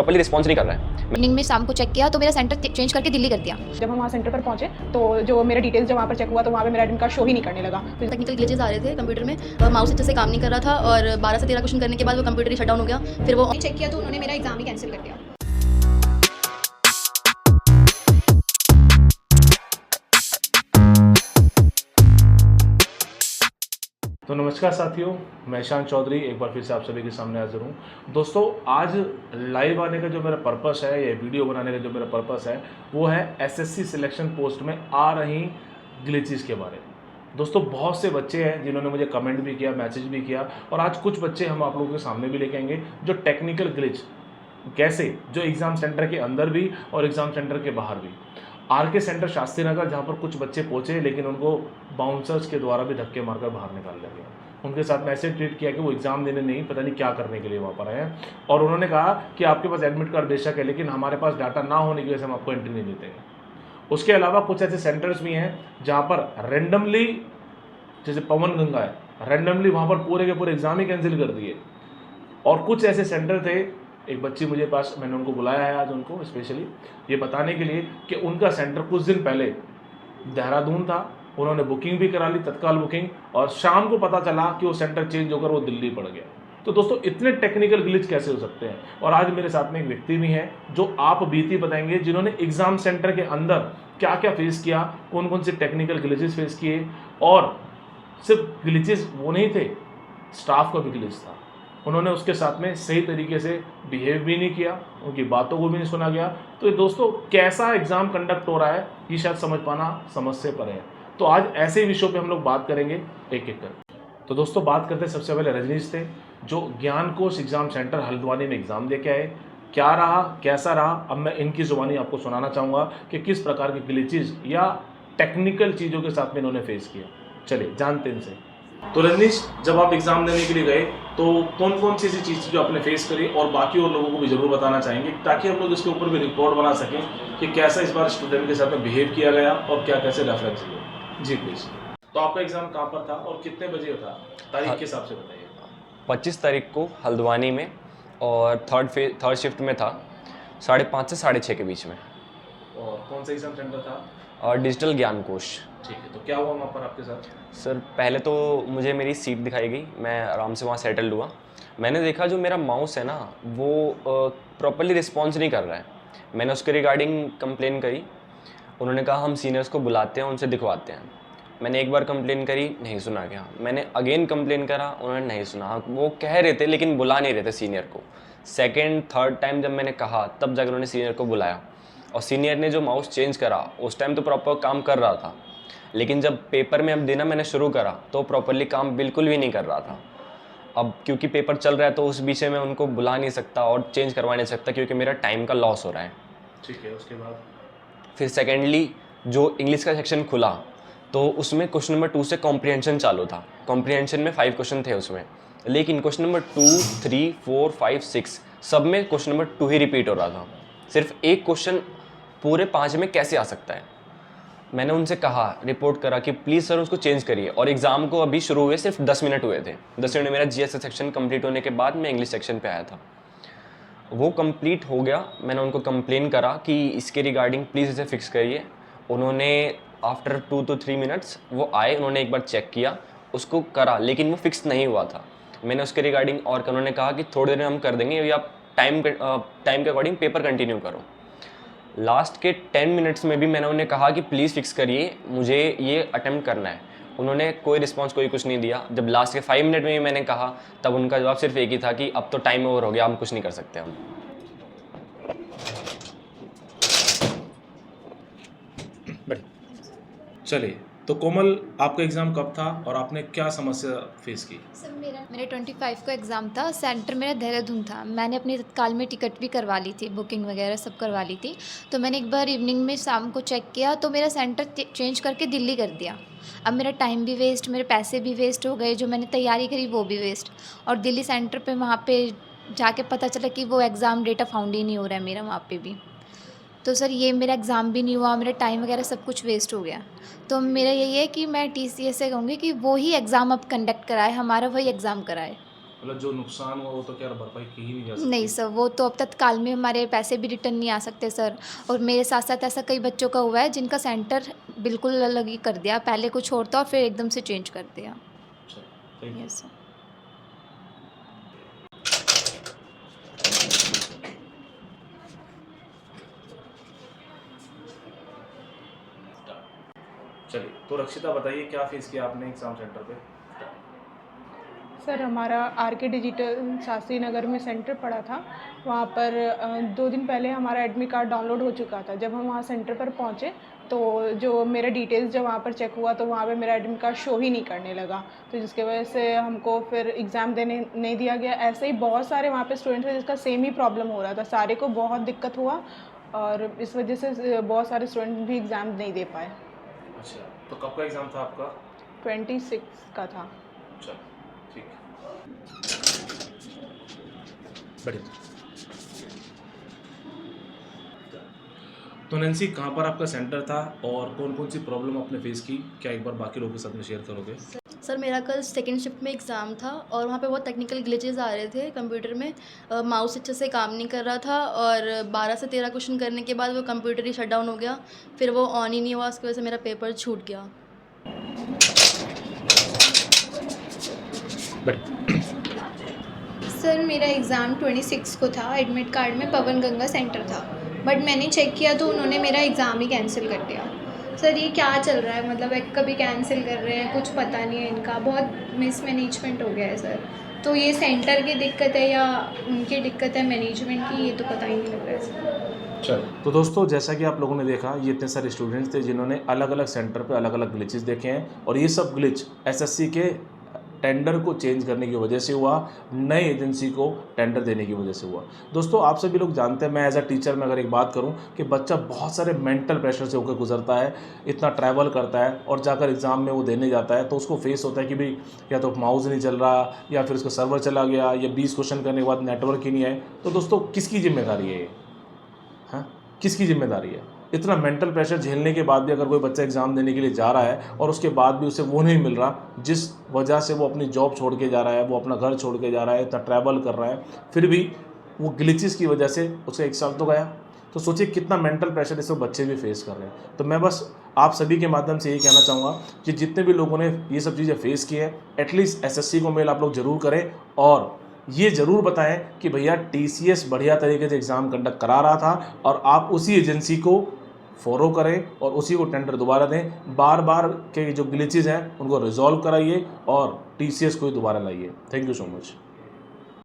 Properly response नहीं कर रहा है। इवनिंग में शाम को चेक किया तो मेरा सेंटर चेंज करके दिल्ली कर दिया। जब हम वहाँ सेंटर पर पहुंचे तो जो मेरा डिटेल्स जब वहाँ पर चेक हुआ तो वहाँ पे मेरा एडमिट कार्ड शो ही नहीं करने लगा। टेक्निकल ग्लिचेस आ रहे थे कंप्यूटर में, माउस अच्छे से काम नहीं कर रहा था और 12 से 13 क्वेश्चन करने के बाद वो कंप्यूटर ही शट डाउन हो गया। फिर वो चेक किया तो उन्होंने मेरा एग्जाम ही कैंसिल कर दिया। तो नमस्कार साथियों, मैं ईशान चौधरी एक बार फिर से आप सभी के सामने हाजिर हूँ। दोस्तों, आज लाइव आने का जो मेरा पर्पस है, ये वीडियो बनाने का जो मेरा पर्पस है, वो है एसएससी सिलेक्शन पोस्ट में आ रही ग्लिचेस के बारे में। दोस्तों, बहुत से बच्चे हैं जिन्होंने मुझे कमेंट भी किया, मैसेज भी किया, और आज कुछ बच्चे हम आप लोगों के सामने भी लेके आएंगे जो टेक्निकल ग्लिच कैसे, जो एग्ज़ाम सेंटर के अंदर भी और एग्ज़ाम सेंटर के बाहर भी। आरके सेंटर शास्त्री नगर, जहाँ पर कुछ बच्चे पहुँचे लेकिन उनको बाउंसर्स के द्वारा भी धक्के मारकर बाहर निकाल दिया गया। उनके साथ मैसेज ट्वीट किया कि वो एग्ज़ाम देने नहीं, पता नहीं क्या करने के लिए वहाँ पर आए हैं, और उन्होंने कहा कि आपके पास एडमिट कार्ड बेशक है लेकिन हमारे पास डाटा ना होने की वजह से हम आपको एंट्री नहीं देते हैं। उसके अलावा कुछ ऐसे सेंटर्स भी हैं जहाँ पर रेंडमली, जैसे पवन गंगा है, रेंडमली वहाँ पर पूरे के पूरे एग्ज़ाम ही कैंसिल कर दिए। और कुछ ऐसे सेंटर थे, एक बच्ची मुझे पास, मैंने उनको बुलाया है आज उनको स्पेशली ये बताने के लिए कि उनका सेंटर कुछ दिन पहले देहरादून था, उन्होंने बुकिंग भी करा ली, तत्काल बुकिंग, और शाम को पता चला कि वो सेंटर चेंज होकर वो दिल्ली पड़ गया। तो दोस्तों, इतने टेक्निकल ग्लिच कैसे हो सकते हैं। और आज मेरे साथ में एक व्यक्ति भी है जो आप बीती बताएंगे, जिन्होंने एग्जाम सेंटर के अंदर क्या क्या फेस किया, कौन कौन से टेक्निकल ग्लिचेस फेस किए, और सिर्फ ग्लिचेस वो नहीं थे, स्टाफ का भी ग्लिच था। उन्होंने उसके साथ में सही तरीके से बिहेव भी नहीं किया, उनकी बातों को भी नहीं सुना गया। तो ये दोस्तों, कैसा एग्ज़ाम कंडक्ट हो रहा है ये शायद समझ पाना समझ से परे है। तो आज ऐसे ही विषयों पे हम लोग बात करेंगे एक एक कर। तो दोस्तों, बात करते हैं सबसे पहले रजनीश थे, जो ज्ञान कोश एग्ज़ाम सेंटर हल्द्वानी में एग्ज़ाम दे के आए। क्या रहा, कैसा रहा, अब मैं इनकी ज़ुबानी आपको सुनाना चाहूँगा कि किस प्रकार के ग्लिचेस या टेक्निकल चीज़ों के साथ में इन्होंने फेस किया। चलिए जानते हैं इनसे। तो रजनीश, जब आप एग्ज़ाम देने के लिए गए तो कौन कौन सी ऐसी चीज़ जो आपने फेस करी, और बाकी और लोगों को भी ज़रूर बताना चाहेंगे ताकि हम लोग इसके ऊपर भी रिपोर्ट बना सकें कि कैसा इस बार स्टूडेंट के साथ में बिहेव किया गया और क्या कैसे रेफरेंस लिया। जी प्लीज़। तो आपका एग्ज़ाम कहाँ पर था और कितने बजे था, तारीख के हिसाब से बताइए। 25 तारीख को हल्द्वानी में, और थर्ड शिफ्ट में था, 5:30 से 6:30 के बीच में। और कौन सा एग्ज़ाम सेंटर था? और डिजिटल ज्ञान कोश। ठीक है, तो क्या हुआ वहाँ पर आपके साथ? सर, पहले तो मुझे मेरी सीट दिखाई गई, मैं आराम से वहाँ सेटल हुआ। मैंने देखा जो मेरा माउस है ना, वो प्रॉपर्ली रिस्पॉन्स नहीं कर रहा है। मैंने उसके रिगार्डिंग कंप्लेन करी। उन्होंने कहा हम सीनियर्स को बुलाते हैं, उनसे दिखवाते हैं। मैंने एक बार कंप्लेन करी, नहीं सुना गया। मैंने अगेन कंप्लेन करा, उन्होंने नहीं सुना। वो कह रहे थे लेकिन बुला नहीं रहे थे सीनियर को। सेकेंड थर्ड टाइम जब मैंने कहा तब जाकर उन्होंने सीनियर को बुलाया, और सीनियर ने जो माउस चेंज करा उस टाइम तो प्रॉपर काम कर रहा था, लेकिन जब पेपर में अब देना मैंने शुरू करा तो प्रॉपरली काम बिल्कुल भी नहीं कर रहा था। अब क्योंकि पेपर चल रहा है तो उस बीच में मैं उनको बुला नहीं सकता और चेंज करवा नहीं सकता, क्योंकि मेरा टाइम का लॉस हो रहा है। ठीक है, उसके बाद फिर सेकेंडली जो इंग्लिश का सेक्शन खुला तो उसमें क्वेश्चन नंबर 2 से कॉम्प्रिहेंशन चालू था। कॉम्प्रिहेंशन में 5 क्वेश्चन थे उसमें, लेकिन क्वेश्चन नंबर 2, 3, 4, 5, 6 सब में क्वेश्चन नंबर 2 ही रिपीट हो रहा था। सिर्फ एक क्वेश्चन पूरे 5 में कैसे आ सकता है। मैंने उनसे कहा, रिपोर्ट करा कि प्लीज़ सर उसको चेंज करिए, और एग्ज़ाम को अभी शुरू हुए सिर्फ 10 मिनट हुए थे। 10 मिनट मेरा जीएस सेक्शन कंप्लीट होने के बाद मैं इंग्लिश सेक्शन पे आया था। वो कंप्लीट हो गया, मैंने उनको कंप्लेन करा कि इसके रिगार्डिंग प्लीज़ इसे फिक्स करिए। उन्होंने आफ्टर 2 to 3 मिनट्स वो आए, उन्होंने एक बार चेक किया, उसको करा, लेकिन वो फिक्स नहीं हुआ था। मैंने उसके रिगार्डिंग और उन्होंने कहा कि थोड़ी देर में हम कर देंगे, या आप टाइम के अकॉर्डिंग पेपर कंटिन्यू करो। लास्ट के 10 मिनट्स में भी मैंने उन्हें कहा कि प्लीज़ फिक्स करिए, मुझे ये अटेम्प्ट करना है। उन्होंने कोई रिस्पांस, कोई कुछ नहीं दिया। जब लास्ट के 5 मिनट में भी मैंने कहा, तब उनका जवाब सिर्फ एक ही था कि अब तो टाइम ओवर हो गया, हम कुछ नहीं कर सकते हम। चलिए, तो कोमल, आपका एग्ज़ाम कब था और आपने क्या समस्या फेस की? सर, मेरे 25 को एग्ज़ाम था। सेंटर मेरा देहरादून था। मैंने अपनी तत्काल में टिकट भी करवा ली थी, बुकिंग वगैरह सब करवा ली थी। तो मैंने एक बार इवनिंग में शाम को चेक किया तो मेरा सेंटर चेंज करके दिल्ली कर दिया। अब मेरा टाइम भी वेस्ट, मेरे पैसे भी वेस्ट हो गए, जो मैंने तैयारी करी वो भी वेस्ट। और दिल्ली सेंटर पे वहाँ पे जाके पता चला कि वो एग्ज़ाम डेटा फाउंड ही नहीं हो रहा है मेरा वहाँ पे भी। तो सर, ये मेरा एग्ज़ाम भी नहीं हुआ, मेरा टाइम वगैरह सब कुछ वेस्ट हो गया। तो मेरा यही है कि मैं टीसीएस से कहूँगी कि वो ही एग्ज़ाम अब कंडक्ट कराए, हमारा वही एग्ज़ाम कराए। मतलब जो नुकसान हुआ वो तो क्या भरपाई की ही नहीं जा सकती? नहीं सर, वो तो अब तत्काल में हमारे पैसे भी रिटर्न नहीं आ सकते सर। और मेरे साथ साथ ऐसा कई बच्चों का हुआ है जिनका सेंटर बिल्कुल अलग ही कर दिया, पहले कुछ और था और फिर एकदम से चेंज कर दिया। अच्छा, थैंक यू। Yes sir. चलिए, तो रक्षिता बताइए क्या फेस किया आपने एग्ज़ाम सेंटर पे? सर हमारा आर.के. डिजिटल शास्त्री नगर में सेंटर पड़ा था। वहाँ पर 2 दिन पहले हमारा एडमिट कार्ड डाउनलोड हो चुका था। जब हम वहाँ सेंटर पर पहुँचे तो जो मेरा डिटेल्स जब वहाँ पर चेक हुआ तो वहाँ पे मेरा एडमिट कार्ड शो ही नहीं करने लगा। तो जिसकी वजह से हमको फिर एग्ज़ाम देने नहीं दिया गया। ऐसे ही बहुत सारे वहाँ पे स्टूडेंट थे जिसका सेम ही प्रॉब्लम हो रहा था। सारे को बहुत दिक्कत हुआ और इस वजह से बहुत सारे स्टूडेंट भी एग्ज़ाम नहीं दे पाए। अच्छा, तो कब का एग्ज़ाम था आपका? 26 का था। अच्छा, ठीक है। बढ़िया। तो नैन्सी, कहाँ पर आपका सेंटर था और कौन कौन सी प्रॉब्लम आपने फेस की, क्या एक बार बाकी लोगों के साथ में शेयर करोगे? सर मेरा कल सेकंड शिफ्ट में एग्ज़ाम था और वहाँ पे बहुत टेक्निकल ग्लिचेस आ रहे थे कंप्यूटर में। माउस अच्छे से काम नहीं कर रहा था और 12 से 13 क्वेश्चन करने के बाद वो कंप्यूटर ही शट डाउन हो गया। फिर वो ऑन ही नहीं हुआ, उसकी वजह से मेरा पेपर छूट गया। सर मेरा एग्ज़ाम 26 को था। एडमिट कार्ड में पवन गंगा सेंटर था, बट मैंने चेक किया तो उन्होंने मेरा एग्ज़ाम ही कैंसिल कर दिया। सर ये क्या चल रहा है, मतलब एक कभी कैंसिल कर रहे हैं, कुछ पता नहीं है इनका, बहुत मिसमैनेजमेंट हो गया है सर। तो ये सेंटर की दिक्कत है या उनकी दिक्कत है मैनेजमेंट की, ये तो पता ही नहीं लग रहा है सर। चलो, तो दोस्तों जैसा कि आप लोगों ने देखा, ये इतने सारे स्टूडेंट्स थे जिन्होंने अलग अलग सेंटर पे अलग अलग ग्लिचेस देखे हैं और ये सब ग्लिच एसएससी के टेंडर को चेंज करने की वजह से हुआ, नए एजेंसी को टेंडर देने की वजह से हुआ। दोस्तों आप सभी लोग जानते हैं, मैं एज अ टीचर में अगर एक बात करूं कि बच्चा बहुत सारे मेंटल प्रेशर से होकर गुजरता है, इतना ट्रैवल करता है और जाकर एग्ज़ाम में वो देने जाता है तो उसको फेस होता है कि भाई या तो माउस नहीं चल रहा या फिर उसका सर्वर चला गया या 20 क्वेश्चन करने के बाद नेटवर्क ही नहीं है। तो दोस्तों किसकी जिम्मेदारी है ये? हाँ, किसकी जिम्मेदारी है? इतना मेंटल प्रेशर झेलने के बाद भी अगर कोई बच्चा एग्ज़ाम देने के लिए जा रहा है और उसके बाद भी उसे वो नहीं मिल रहा जिस वजह से वो अपनी जॉब छोड़ के जा रहा है, वो अपना घर छोड़ के जा रहा है, इतना ट्रैवल कर रहा है, फिर भी वो ग्लिचेस की वजह से उसका 1 साल तो गया। तो सोचिए कितना मेंटल प्रेशर इस वक्त बच्चे भी फेस कर रहे हैं। तो मैं बस आप सभी के माध्यम से यही कहना चाहूँगा कि जितने भी लोगों ने ये सब चीज़ें फेस की हैं, एटलीस्ट एसएससी को मेल आप लोग ज़रूर करें और ये ज़रूर बताएं कि भैया टीसीएस बढ़िया तरीके से एग्ज़ाम कंडक्ट करा रहा था और आप उसी एजेंसी को फॉलो करें और उसी को टेंडर दोबारा दें। बार बार के जो ग्लिचेस हैं उनको रिजॉल्व कराइए और टीसीएस को ही दोबारा लाइए। Thank you so much.